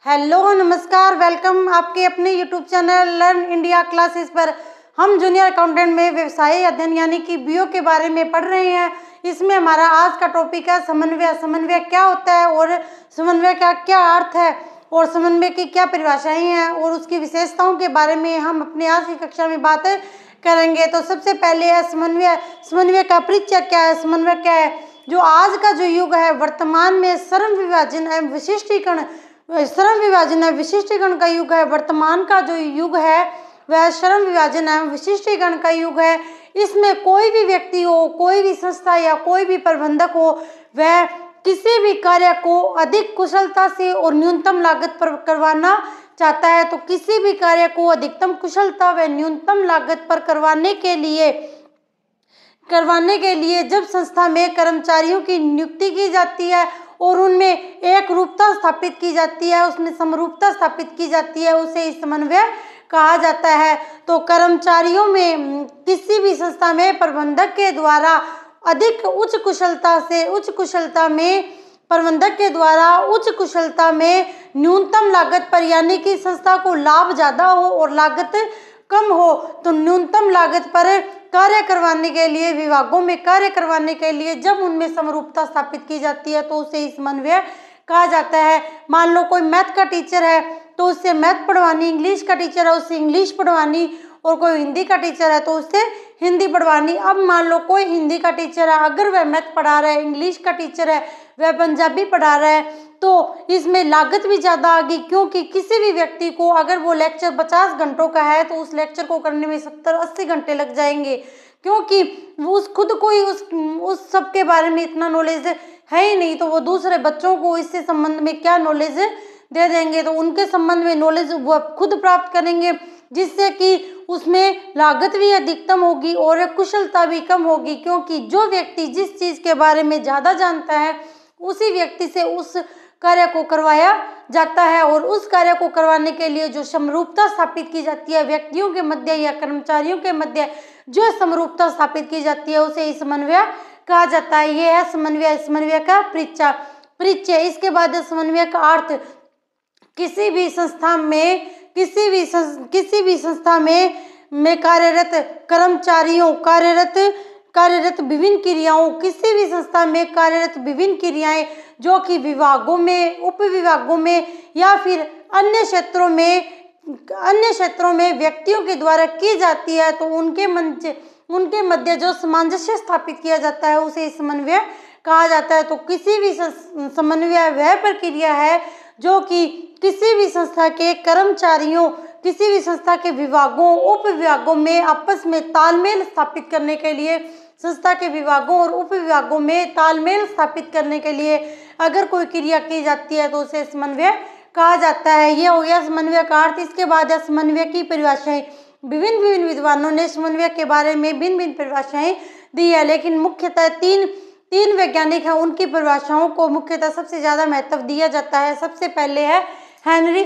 Hello नमस्कार, welcome आपके अपने YouTube channel learn India classes पर। हम जूनियर अकाउंटेंट में व्यवसाय अध्ययन यानी कि बीओ के बारे में पढ़ रहे हैं। इसमें हमारा आज का टॉपिक है समन्वय। समन्वय क्या होता है और समन्वय का क्या अर्थ है और समन्वय की क्या परिभाषाएं हैं और उसकी विशेषताओं के बारे में हम अपने आज की कक्षा में बात करेंगे। तो सबसे पहले है समन्वय। समन्वय का परिचय क्या है, समन्वय क्या है। जो आज का जो युग है, वर्तमान में श्रम विभाजन एवं विशिष्टीकरण का युग है। वर्तमान का जो युग है वह श्रम विभाजन एवं विशिष्टीकरण का युग है। इसमें कोई भी व्यक्ति हो, कोई भी संस्था या कोई भी प्रबंधक हो, वह किसी भी कार्य को अधिक कुशलता से और न्यूनतम लागत पर करवाना चाहता है। तो किसी भी कार्य को अधिकतम कुशलता व न्यूनतम लागत पर करवाने के लिए जब संस्था में कर्मचारियों की नियुक्ति की जाती है और उनमें एक रूपता स्थापित की जाती है, उसमें समरूपता स्थापित की जाती है, उसे समन्वय कहा जाता है। तो कर्मचारियों में किसी भी संस्था में प्रबंधक के द्वारा अधिक उच्च कुशलता में न्यूनतम लागत पर, यानी कि संस्था को लाभ ज़्यादा हो और लागत कम हो, तो न्यूनतम लागत पर कार्य करवाने के लिए, विभागों में कार्य करवाने के लिए जब उनमें समरूपता स्थापित की जाती है तो उसे समन्वय कहा जाता है। मान लो कोई मैथ का टीचर है तो उससे मैथ पढ़वानी, इंग्लिश का टीचर है उससे इंग्लिश पढ़वानी, और कोई हिंदी का टीचर है तो उससे हिंदी पढ़वानी। अब मान लो कोई हिंदी का टीचर है, अगर वह मैथ पढ़ा रहा है, इंग्लिश का टीचर है वह पंजाबी पढ़ा रहा है, तो इसमें लागत भी ज़्यादा आ गई, क्योंकि किसी भी व्यक्ति को अगर वो लेक्चर 50 घंटों का है तो उस लेक्चर को करने में 70-80 घंटे लग जाएंगे, क्योंकि उस खुद को ही उस सब के बारे में इतना नॉलेज है ही नहीं, तो वो दूसरे बच्चों को इससे संबंध में क्या नॉलेज दे देंगे। तो उनके संबंध में नॉलेज वो खुद प्राप्त करेंगे, जिससे कि उसमें लागत भी अधिकतम होगी और कुशलता भी कम होगी, क्योंकि जो व्यक्ति जिस चीज़ के बारे में ज़्यादा जानता है उसी व्यक्ति से उस कार्य को करवाया जाता है। और उस कार्य को करवाने के लिए जो समरूपता स्थापित की जाती है व्यक्तियों के मध्य या कर्मचारियों के मध्य, जो समरूपता स्थापित की जाती है उसे समन्वय कहा जाता है। ये है समन्वय का परिचय। इसके बाद समन्वय का अर्थ। किसी भी संस्था में कार्यरत कर्मचारियों कार्यरत विभिन्न क्रियाओं, किसी भी संस्था में कार्यरत विभिन्न क्रियाएं जो कि विभागों में, उप विभागों में या फिर अन्य क्षेत्रों में व्यक्तियों के द्वारा की जाती है, तो उनके मध्य जो सामंजस्य स्थापित किया जाता है उसे समन्वय कहा जाता है। तो किसी भी समन्वय वह प्रक्रिया है जो कि किसी भी संस्था के कर्मचारियों, किसी भी संस्था के विभागों, उप विभागों में आपस में तालमेल स्थापित करने के लिए, संस्था के विभागों और उप विभागों में तालमेल स्थापित करने के लिए अगर कोई क्रिया की जाती है तो उसे समन्वय कहा जाता है। ये हो गया समन्वय का अर्थ। इसके बाद है समन्वय की परिभाषाएं। विभिन्न विद्वानों ने समन्वय के बारे में भिन्न परिभाषाएं दी है, लेकिन मुख्यतः तीन वैज्ञानिक हैं, उनकी परिभाषाओं को मुख्यतः सबसे ज्यादा महत्व दिया जाता है। सबसे पहले है हेनरी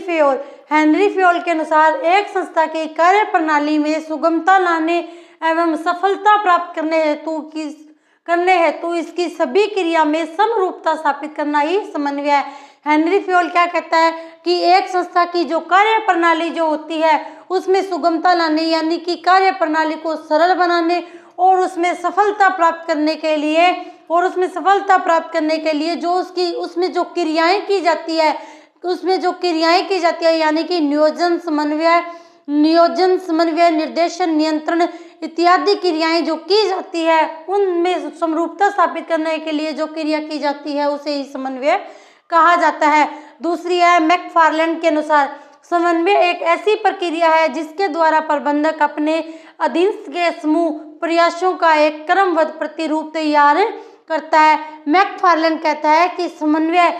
फ्योल के अनुसार एक संस्था की कार्य प्रणाली में सुगमता लाने एवं सफलता प्राप्त करने हेतु इसकी सभी क्रिया में समरूपता स्थापित करना ही समन्वय है। हेनरी फ्योल क्या कहता है कि एक संस्था की जो कार्य प्रणाली जो होती है उसमें सुगमता लाने, यानी कि कार्य प्रणाली को सरल बनाने और उसमें सफलता प्राप्त करने के लिए जो उसमें जो क्रियाएं की जाती है यानी कि नियोजन समन्वय, निर्देशन, नियंत्रण इत्यादि क्रियाएं जो की जाती है, उनमें समरूपता स्थापित करने के लिए जो क्रिया की जाती है उसे ही समन्वय कहा जाता है। दूसरी है मैकफार्लैंड के अनुसार समन्वय एक ऐसी प्रक्रिया है जिसके द्वारा प्रबंधक अपने अधीनस्थ के समूह प्रयासों का एक क्रमबद्ध प्रतिरूप तैयार करता है। मैकफार्लैंड कहता है कि समन्वय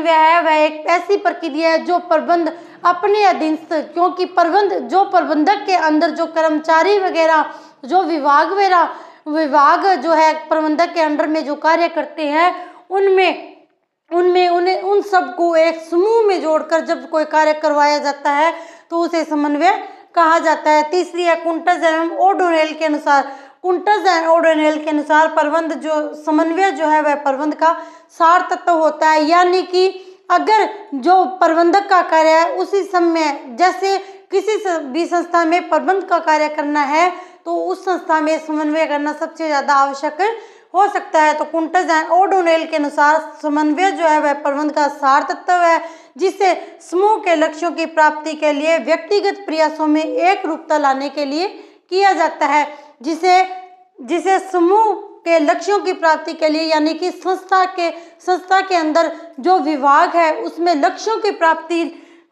है वह एक ऐसी प्रक्रिया है जो प्रबंध अपने अधीनस्थ, क्योंकि प्रबंधक के अंदर जो कर्मचारी वगैरह, जो विभाग जो है प्रबंधक के अंडर में जो कार्य करते हैं, उन सबको एक समूह में जोड़कर जब कोई कार्य करवाया जाता है तो उसे समन्वय कहा जाता है। तीसरी है कुंटज एवं ओडोनेल के अनुसार समन्वय जो है वह प्रबंध का सार तत्व होता है, यानी कि अगर जो प्रबंधक का कार्य है उसी समय, जैसे किसी भी संस्था में प्रबंध का कार्य करना है तो उस संस्था में समन्वय करना सबसे ज़्यादा आवश्यक हो सकता है। तो कुंटज एंड ओडोनेल के अनुसार समन्वय जो है वह प्रबंध का सार तत्व है, जिसे समूह के लक्ष्यों की प्राप्ति के लिए व्यक्तिगत प्रयासों में एक रूपता लाने के लिए किया जाता है। जिसे समूह के लक्ष्यों की प्राप्ति के लिए, यानी कि संस्था के अंदर जो विभाग है उसमें लक्ष्यों की प्राप्ति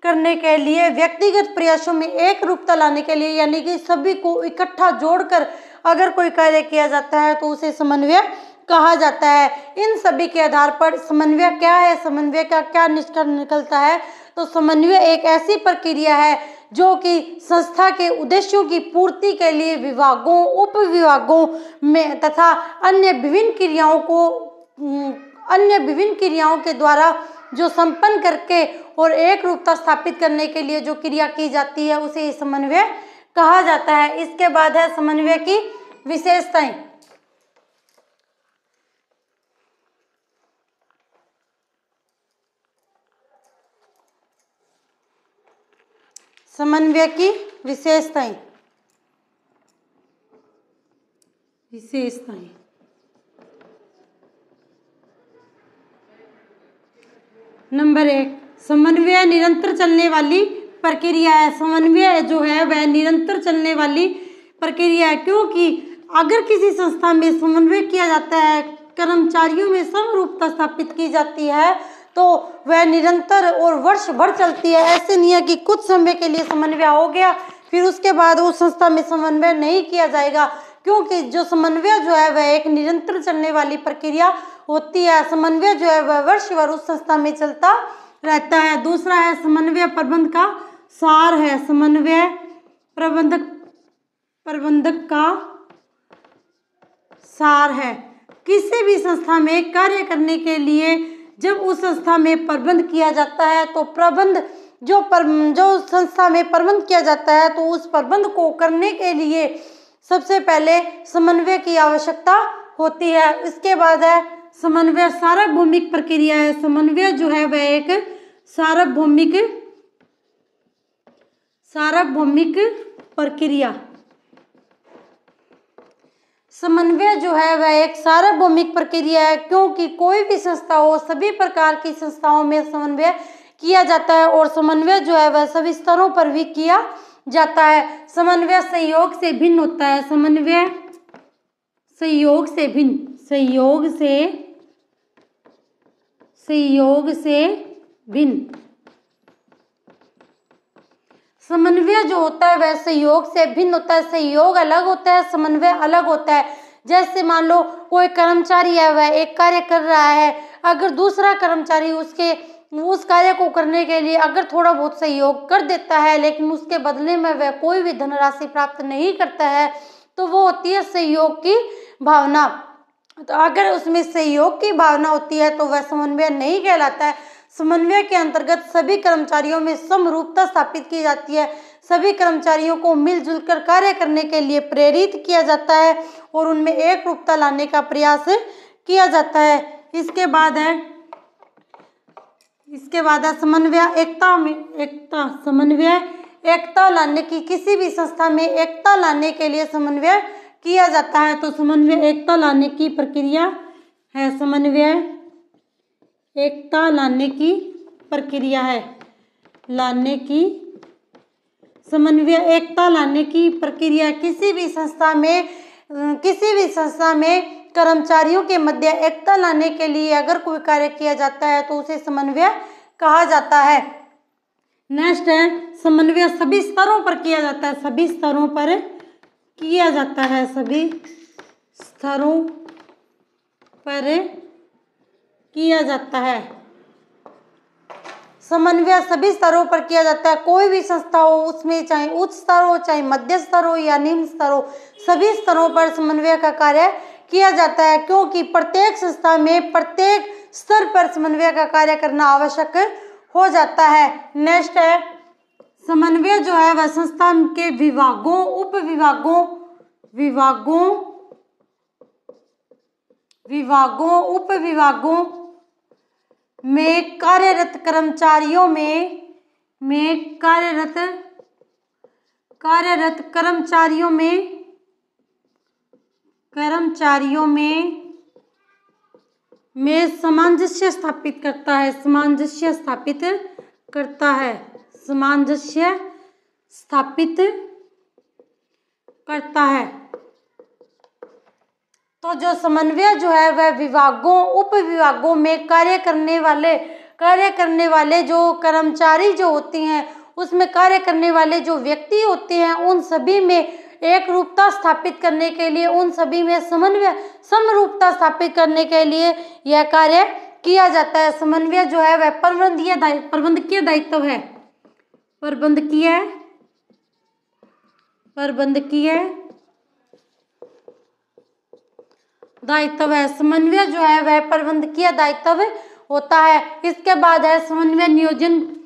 करने के लिए व्यक्तिगत प्रयासों में एक रूपता लाने के लिए, यानी कि सभी को इकट्ठा जोड़कर अगर कोई कार्य किया जाता है तो उसे समन्वय कहा जाता है। इन सभी के आधार पर समन्वय क्या है, समन्वय का क्या निष्कर्ष निकलता है, तो समन्वय एक ऐसी प्रक्रिया है जो कि संस्था के उद्देश्यों की पूर्ति के लिए विभागों, उप विभागों में तथा अन्य विभिन्न क्रियाओं के द्वारा जो संपन्न करके और एक रूपता स्थापित करने के लिए जो क्रिया की जाती है उसे समन्वय कहा जाता है। इसके बाद है समन्वय की विशेषताएं। समन्वय की विशेषताएं। नंबर 1, समन्वय निरंतर चलने वाली प्रक्रिया है। समन्वय जो है वह निरंतर चलने वाली प्रक्रिया है, क्योंकि अगर किसी संस्था में समन्वय किया जाता है, कर्मचारियों में समरूपता स्थापित की जाती है तो वह निरंतर और वर्ष भर चलती है। ऐसे नहीं है कि कुछ समय के लिए समन्वय हो गया फिर उसके बाद उस संस्था में समन्वय नहीं किया जाएगा, क्योंकि जो समन्वय जो है वह एक निरंतर चलने वाली प्रक्रिया होती है। समन्वय जो है वह वर्ष भर उस संस्था में चलता रहता है। दूसरा है समन्वय प्रबंध का सार है। समन्वय प्रबंधक का सार है। किसी भी संस्था में कार्य करने के लिए जब उस संस्था में प्रबंध किया जाता है तो जो संस्था में प्रबंध किया जाता है तो उस प्रबंध को करने के लिए सबसे पहले समन्वय की आवश्यकता होती है। इसके बाद है समन्वय सार्वभौमिक प्रक्रिया है। समन्वय जो है वह एक सार्वभौमिक प्रक्रिया। समन्वय जो है वह एक सार्वभौमिक प्रक्रिया है, क्योंकि कोई भी संस्था हो, सभी प्रकार की संस्थाओं में समन्वय किया जाता है और समन्वय जो है वह सभी स्तरों पर भी किया जाता है। समन्वय संयोग से भिन्न होता है। समन्वय संयोग से भिन्न। समन्वय जो होता है वह सहयोग से भिन्न होता है। सहयोग अलग होता है, समन्वय अलग होता है। जैसे मान लो कोई कर्मचारी है, वह एक कार्य कर रहा है, अगर दूसरा कर्मचारी उस कार्य को करने के लिए अगर थोड़ा बहुत सहयोग कर देता है लेकिन उसके बदले में वह कोई भी धनराशि प्राप्त नहीं करता है तो वो होती है सहयोग की भावना। तो अगर उसमें सहयोग की भावना होती है तो वह समन्वय नहीं कहलाता है। समन्वय के अंतर्गत सभी कर्मचारियों में समरूपता स्थापित की जाती है। सभी कर्मचारियों को मिलजुल कर कार्य करने के लिए प्रेरित किया जाता है और उनमें एक रूपता लाने का प्रयास किया जाता है। इसके बाद है समन्वय एकता। समन्वय एकता लाने की, किसी भी संस्था में एकता लाने के लिए समन्वय किया जाता है तो समन्वय एकता लाने की प्रक्रिया है। समन्वय एकता लाने की प्रक्रिया है। समन्वय एकता लाने की प्रक्रिया किसी भी संस्था में कर्मचारियों के मध्य एकता लाने के लिए अगर कोई कार्य किया जाता है तो उसे समन्वय कहा जाता है। नेक्स्ट है समन्वय सभी स्तरों पर किया जाता है। सभी स्तरों पर किया जाता है। सभी स्तरों पर किया जाता है। समन्वय सभी स्तरों पर किया जाता है। कोई भी संस्था हो, उसमें चाहे उच्च स्तर हो, चाहे मध्य स्तर हो या निम्न स्तर हो, सभी स्तरों पर समन्वय का कार्य किया जाता है, क्योंकि प्रत्येक संस्था में प्रत्येक स्तर पर समन्वय का कार्य करना आवश्यक हो जाता है। नेक्स्ट है समन्वय जो है वह संस्था के विभागों, उप विभागों में कार्यरत कर्मचारियों में सामंजस्य स्थापित करता है। सामंजस्य स्थापित करता है। तो जो समन्वय जो है वह विभागों, उप विभागों में कार्य करने वाले जो कर्मचारी जो होती हैं, उसमें कार्य करने वाले जो व्यक्ति होते हैं, उन सभी में एक रूपता स्थापित करने के लिए, उन सभी में समरूपता स्थापित करने के लिए यह कार्य किया जाता है। समन्वय जो है वह प्रबंधकीय दायित्व है। प्रबंधकीय दायित्व है। समन्वय जो है वह प्रबंधकीय दायित्व होता है। इसके बाद है समन्वय नियोजन।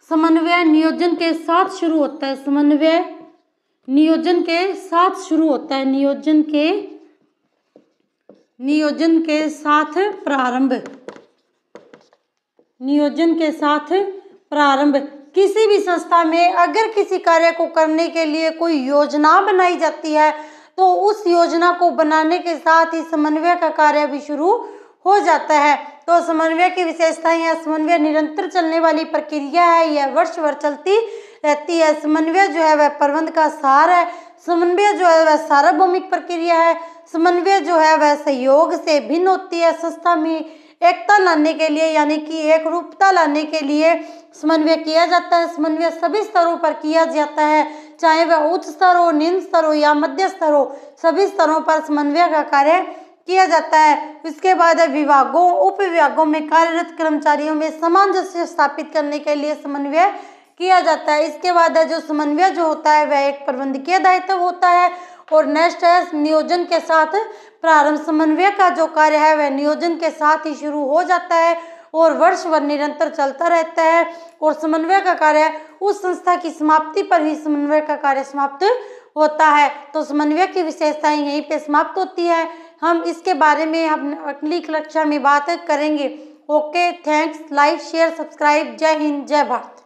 समन्वय नियोजन के साथ शुरू होता है। समन्वय नियोजन के साथ शुरू होता है। नियोजन के साथ प्रारंभ। किसी भी संस्था में अगर किसी कार्य को करने के लिए कोई योजना बनाई जाती है, तो उस योजना को बनाने के साथ ही समन्वय का कार्य भी शुरू हो जाता है। तो समन्वय की विशेषताएं हैं। समन्वय निरंतर चलने वाली प्रक्रिया है, यह वर्ष भर चलती रहती है। समन्वय जो है वह प्रबंध का सार है। समन्वय जो है वह सार्वभौमिक प्रक्रिया है। समन्वय जो है वह सहयोग से भिन्न होती है। संस्था में एकता लाने के लिए, यानी कि एक रूपता लाने के लिए समन्वय किया जाता है। समन्वय सभी स्तरों पर किया जाता है, चाहे वह उच्च स्तर हो, निम्न स्तर हो या मध्य स्तर हो, सभी स्तरों पर समन्वय का कार्य किया जाता है। इसके बाद है विभागों, उप विभागों में कार्यरत कर्मचारियों में सामंजस्य स्थापित करने के लिए समन्वय किया जाता है। इसके बाद है जो समन्वय जो होता है वह एक प्रबंधकीय दायित्व होता है। और नेक्स्ट है नियोजन के साथ प्रारंभ। समन्वय का जो कार्य है वह नियोजन के साथ ही शुरू हो जाता है और वर्ष भर निरंतर चलता रहता है। और समन्वय का कार्य उस संस्था की समाप्ति पर ही समन्वय का कार्य समाप्त होता है। तो समन्वय की विशेषताएं यहीं पे समाप्त होती है। हम इसके बारे में हम अगली कक्षा में बात करेंगे। Okay, thanks, like, share, subscribe. जय हिंद, जय भारत।